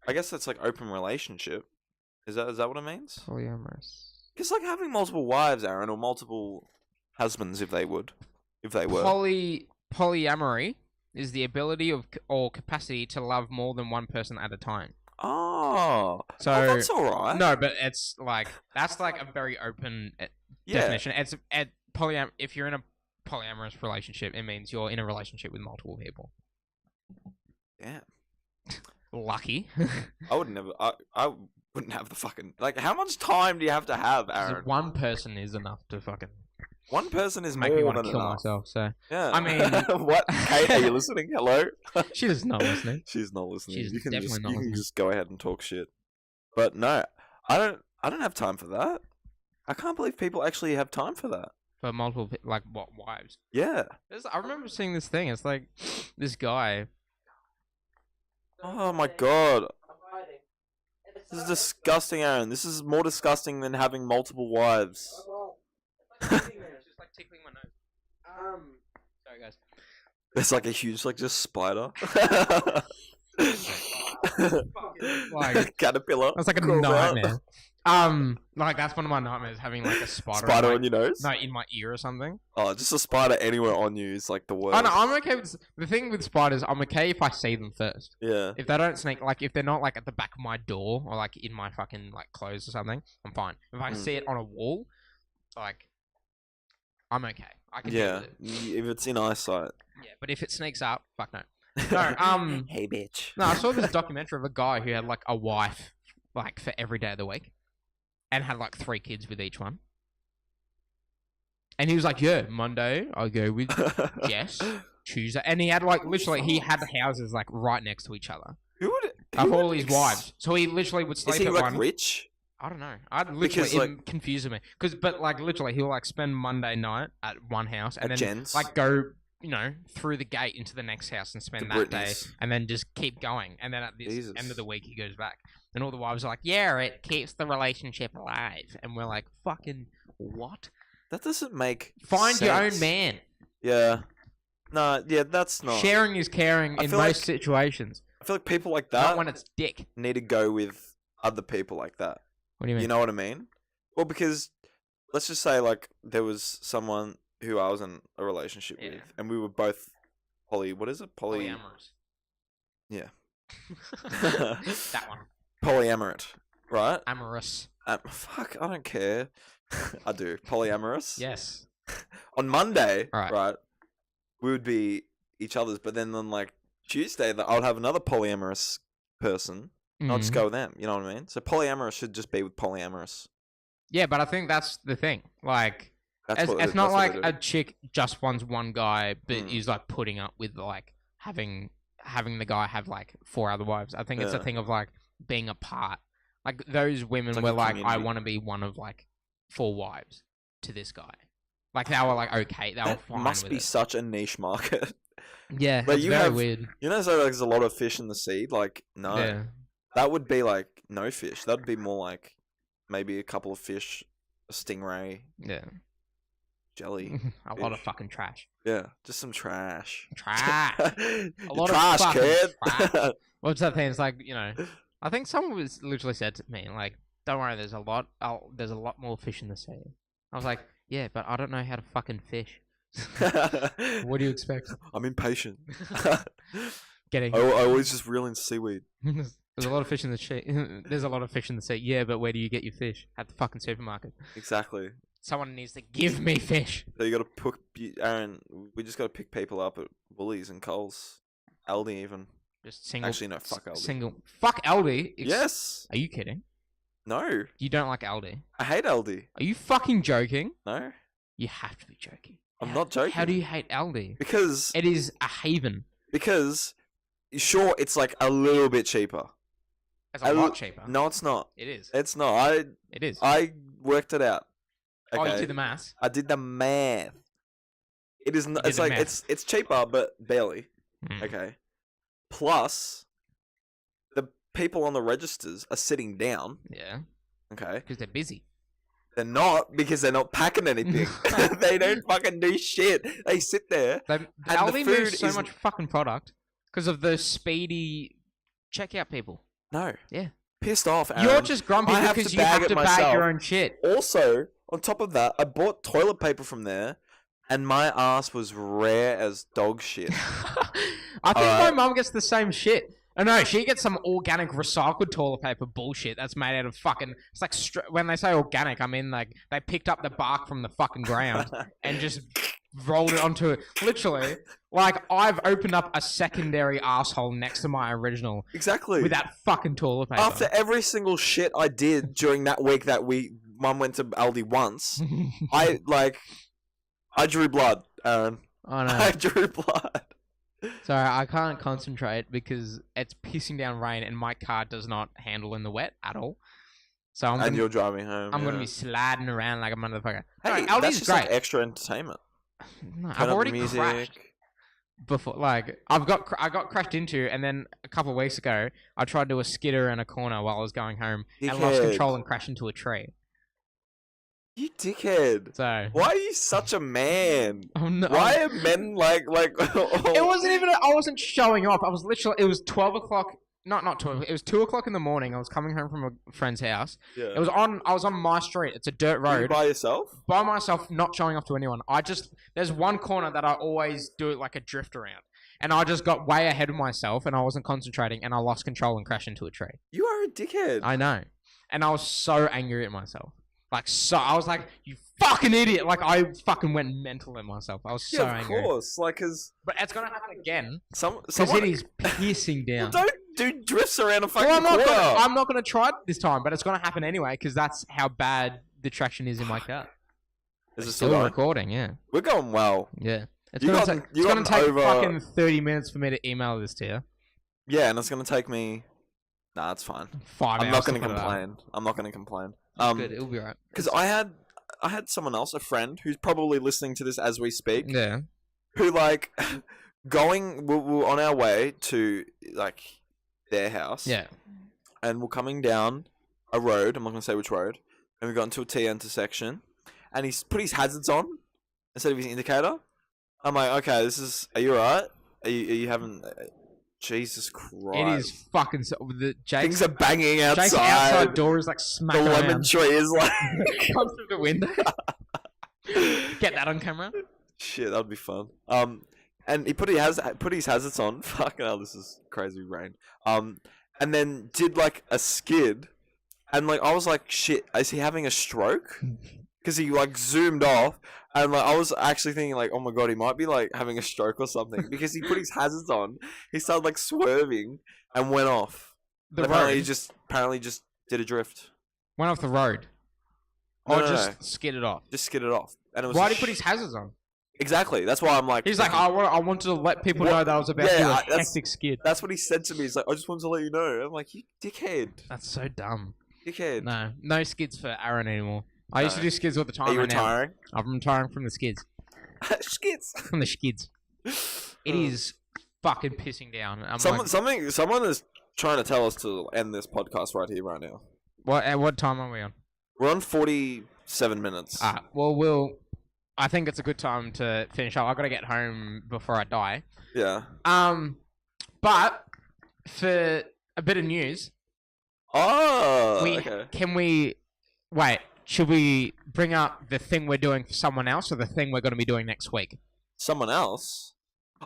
I guess that's like open relationship. Is that what it means?
Polyamorous.
It's like having multiple wives, Aaron, or multiple husbands if they were.
Polyamory is the ability or capacity to love more than one person at a time.
Oh,
So
that's all right.
no, but it's like that's like a very open definition. It's if you're in a polyamorous relationship, it means you're in a relationship with multiple people.
Damn.
Lucky.
I would never. I wouldn't have the fucking like. How much time do you have to have, Aaron?
One person is enough to fucking
One person is
make me
more
want to
than
kill
enough.
myself. So
Yeah.
I mean-
what? Kate, are you listening? Hello.
she does not listening.
She's not listening.
She's
you can
definitely
just
not
you can
listening.
just go ahead and talk shit. But no, I don't have time for that. I can't believe people actually have time for that.
For multiple like what wives?
Yeah.
I remember seeing this thing. It's like this guy.
Oh my god. This is disgusting, Aaron. This is more disgusting than having multiple wives.
It's just like tickling my nose. Sorry guys.
There's like a huge like just spider.
Like
Caterpillar.
that's like a
crawls out.
nightmare. Like that's one of my nightmares, having like a spider,
Spider on your nose?
no, in my ear or something.
Oh, just a spider anywhere on you is like the worst.
Oh no, I'm okay with the thing with spiders. I'm okay if I see them first.
Yeah.
If they don't sneak, like if they're not like at the back of my door or like in my fucking like clothes or something, I'm fine. If I can see it on a wall, like I'm okay. I can deal with it.
If it's in eyesight.
Yeah, but if it sneaks up, fuck no. No,
Hey, bitch.
no, I saw this documentary of a guy who had like a wife, like for every day of the week, and had like 3 kids with each one. And he was like, "Yeah, Monday I go with Jess, Tuesday," and he had like literally he had houses like right next to each other of all his wives. So he literally would sleep
Is he
at
like
one.
rich?
I don't know. I'd literally
Because, like-
it confuses me but like literally he'll like spend Monday night at one house and
At
then
Jen's?
like go through the gate into the next house and spend
To
that day
Britney's.
and then just keep going, and then at the
Jesus.
end of the week he goes back and all the wives are like, "Yeah, it keeps the relationship alive," and we're like, "Fucking what?
That doesn't make
Find your own
sense.
man."
Yeah. No, yeah, that's not.
Sharing is caring
I
in
feel
most
like-
situations,
I feel like people like
not
that
when it's dick.
need to go with other people like that.
What do you mean?
You know what I mean? Well, because let's just say like there was someone who I was in a relationship
Yeah.
with, and we were both what is it?
Polyamorous.
Yeah.
That one.
Polyamorous, right?
Amorous.
Fuck, I don't care. I do. Polyamorous.
Yes.
On Monday,
Right.
right, we would be each other's, but then on like Tuesday, I would have another polyamorous person. And I'll just
Mhm.
go with them. You know what I mean? So polyamorous should just be with polyamorous.
Yeah, but I think that's the thing. Like,
That's what
it's not
that's what
like
they do.
a chick just wants one guy, but
Mm.
is like putting up with like having the guy have like 4 other wives. I think it's a
Yeah.
thing of like being apart. Like those women
like
were
a
like, "I
community.
want to be one of like 4 wives to this guy." Like they were like okay, they were
That
fine
must
with
be
it.
such a niche market.
Yeah,
But
it's
you
very
have-
weird.
You know, so like, there's a lot of fish in the sea. Like, no,
Yeah,
that would be like no fish. That'd be more like maybe a couple of fish, a stingray,
yeah.
jelly.
A lot of
fish.
fucking trash.
Yeah, just some trash.
Trash.
a
lot of
trash,
fucking
kid.
trash. What's that thing? It's like, I think someone was literally said to me, like, "Don't worry, there's a lot more fish in the sea." I was like, "Yeah, but I don't know how to fucking fish." What do you expect?
I'm impatient.
Getting
I always just reel in seaweed.
there's a lot of fish in the sea. There's a lot of fish in the sea. Yeah, but where do you get your fish? At the fucking supermarket.
Exactly.
Someone needs to give me fish.
So you got to put Aaron. We just got to pick people up at Woolies and Coles, Aldi even.
Just single.
Actually, no. Fuck Aldi.
Single. Fuck Aldi.
Yes.
Are you kidding?
No.
You don't like Aldi?
I hate Aldi.
Are you fucking joking?
No.
You have to be joking.
I'm not joking.
How do you hate Aldi?
Because
It is a haven.
sure it's like a little bit cheaper.
It's a lot cheaper.
No, it's not.
It is.
It's not.
It is.
I worked it out.
Oh, you
Okay?
did the maths.
I did the math. It is.
did
It's
the
like
math.
it's cheaper, but barely.
Hmm.
Okay. Plus, the people on the registers are sitting down.
Yeah,
Okay.
because they're busy.
They're not because they're not packing anything. They don't fucking do shit. They sit there.
They,
And the
Aldi moves
food
so
is-
much fucking product because of the speedy checkout people.
No.
Yeah.
Pissed off, Aaron.
You're just grumpy
I have
because
to
you
bag
have
it
to bag
myself.
your own shit.
Also, on top of that, I bought toilet paper from there, and my ass was rare as dog shit.
I think my
Alright.
mum gets the same shit. Oh no, she gets some organic recycled toilet paper bullshit that's made out of fucking. It's like when they say organic, I mean like they picked up the bark from the fucking ground and just rolled it onto it. Literally, like I've opened up a secondary asshole next to my original
Exactly.
with that fucking toilet paper.
After every single shit I did during that week that Mum went to Aldi once, I drew blood, Aaron.
Oh no.
I drew blood.
Sorry, I can't concentrate because it's pissing down rain and my car does not handle in the wet at all. So I'm
And
gonna,
you're driving home.
I'm gonna
yeah.
be sliding around like a motherfucker.
Hey,
No, Aldi's
that's just
great.
like extra entertainment.
No,
Turn
I've
up the
already
music.
crashed before. Like I got crashed into, and then a couple of weeks ago, I tried to do a skidder in a corner while I was going home and lost
Dickhead.
control and crashed into a tree.
You dickhead.
So
Why are you such a man?
I'm not,
Why are men like?
It wasn't even. I wasn't showing off. I was literally. It was 12 o'clock not 12. It was 2:00 in the morning. I was coming home from a friend's house.
Yeah.
I was on my street. It's a dirt
Were you
road.
by yourself?
By myself, not showing off to anyone. There's one corner that I always do like a drift around. And I just got way ahead of myself and I wasn't concentrating and I lost control and crashed into a tree.
You are a dickhead.
I know. And I was so angry at myself. I was like, you fucking idiot. Like, I fucking went mental at myself. I was so angry.
Of course. Like,
But it's going to happen again.
Someone...
it is piercing down.
Well, don't do drifts around a fucking
corner.
corner.
I'm not going to try it this time, but it's going to happen anyway because that's how bad the traction is in my car.
Is it
still recording? Yeah.
We're going well.
Yeah. It's going to take fucking 30 minutes for me to email this to you.
Yeah, and it's going to take me... Nah, it's fine.
5 hours.
I'm not going to complain. I'm not going to complain.
Good, it'll be right.
Because I had someone else, a friend, who's probably listening to this as we speak.
Yeah.
Who, like, we're on our way to, like, their house.
Yeah.
And we're coming down a road. I'm not going to say which road. And we got into a T intersection. And he's put his hazards on instead of his indicator. I'm like, okay, are you alright? Are you having... Jesus Christ.
It is fucking...
Things are banging outside.
Jake's outside door is like smacking
The lemon
around.
tree is like...
comes through the window. Get that on camera.
Shit, that'd be fun. And he put his hazards on. Fucking hell, this is crazy rain. And then did like a skid. And like, I was like, shit, is he having a stroke? Because he like zoomed off. And like, I was actually thinking like, oh my god, he might be like having a stroke or something. Because he put his hazards on. He started like swerving and went off. Apparently he just did a drift.
Went off the road.
No.
Skidded off.
Just skidded off. And it was
Why did he put his hazards on?
Exactly. That's why I'm like...
He's like, I wanted to let people know that I was about to do a hectic skid.
That's what he said to me. He's like, I just wanted to let you know. I'm like, you dickhead.
That's so dumb.
Dickhead.
No skids for Aaron anymore. I used to do skids all the time.
Are you retiring?
I'm retiring from the skids.
Skids.
From the skids. It is fucking pissing down.
Someone is trying to tell us to end this podcast right here, right now.
What time are we on?
We're on 47 minutes.
I think it's a good time to finish up. I've got to get home before I die.
Yeah.
But for a bit of news.
Okay.
Wait, should we bring up the thing we're doing for someone else or the thing we're going to be doing next week?
Someone else?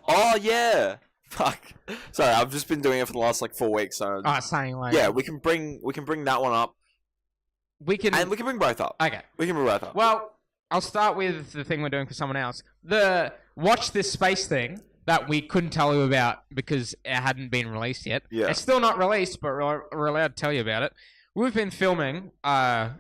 Oh, yeah. Fuck. Sorry, I've just been doing it for the last, 4 weeks, so...
saying,
Yeah, we can bring that one up. And we can bring both up.
Okay.
We can bring both up.
Well, I'll start with the thing we're doing for someone else. The Watch This Space thing that we couldn't tell you about because it hadn't been released yet.
Yeah.
It's still not released, but we're allowed to tell you about it. We've been filming a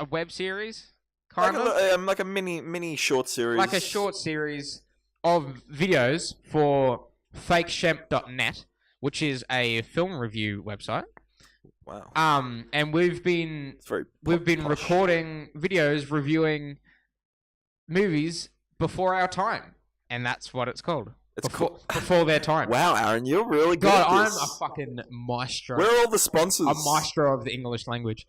web series, kind of.
Like a mini short series.
Like a short series of videos for fakeshemp.net, which is a film review website.
Wow.
And we've been recording videos reviewing movies before our time, and that's what it's called. Before their time.
Wow, Aaron, you're really good
God,
at this.
I'm a fucking maestro.
Where are all the sponsors?
A maestro of the English language.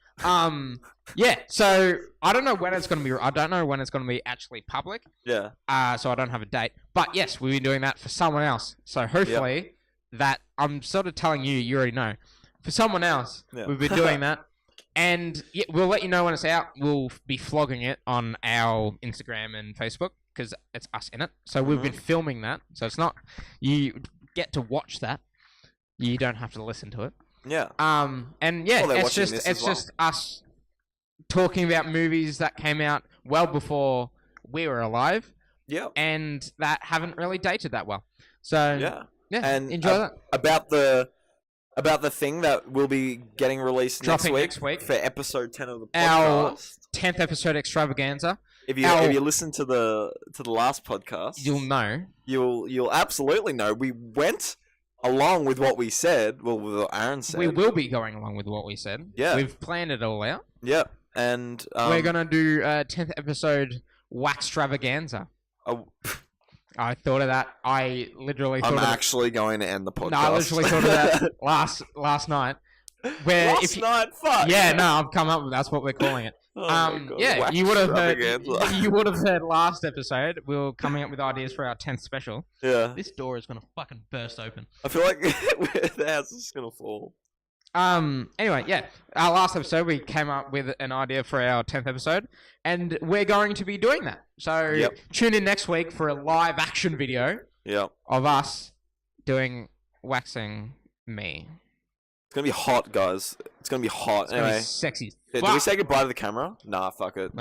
Yeah. So I don't know when it's going to be. I don't know when it's going to be actually public.
Yeah.
So I don't have a date. But yes, we've been doing that for someone else. So hopefully that I'm sort of telling you. You already know. For someone else, we've been doing that. And we'll let you know when it's out. We'll be flogging it on our Instagram and Facebook because it's us in it. So we've been filming that. So it's not... You get to watch that. You don't have to listen to it.
Yeah.
And yeah, it's just us talking about movies that came out well before we were alive.
Yeah. And
that haven't really dated that well. So yeah,
and
enjoy that.
About the thing that will be getting released next week for episode 10 of the podcast.
Our 10th episode extravaganza.
If you listen to the last podcast,
you'll know.
You'll absolutely know. We went along with what we said. Well, with what Aaron said.
We will be going along with what we said.
Yeah.
We've planned it all out.
Yeah. And
we're gonna do 10th episode waxtravaganza. I thought of that. I literally thought
I'm actually going to end the podcast.
No, I literally thought of that last night.
Fuck.
Yeah, no, I've come up with that's what we're calling it.
Oh my God.
Yeah,
Wax
you would have heard.
extravaganza.
You would have heard last episode. We were coming up with ideas for our 10th special.
Yeah.
This door is gonna fucking burst open.
I feel like the house is gonna fall.
Anyway, yeah. Our last episode, we came up with an idea for our 10th episode, and we're going to be doing that. So tune in next week for a live action video of us doing waxing me.
It's gonna be hot, guys. It's gonna be hot.
It's
anyway,
gonna be sexy.
do we say goodbye to the camera? Nah, fuck it.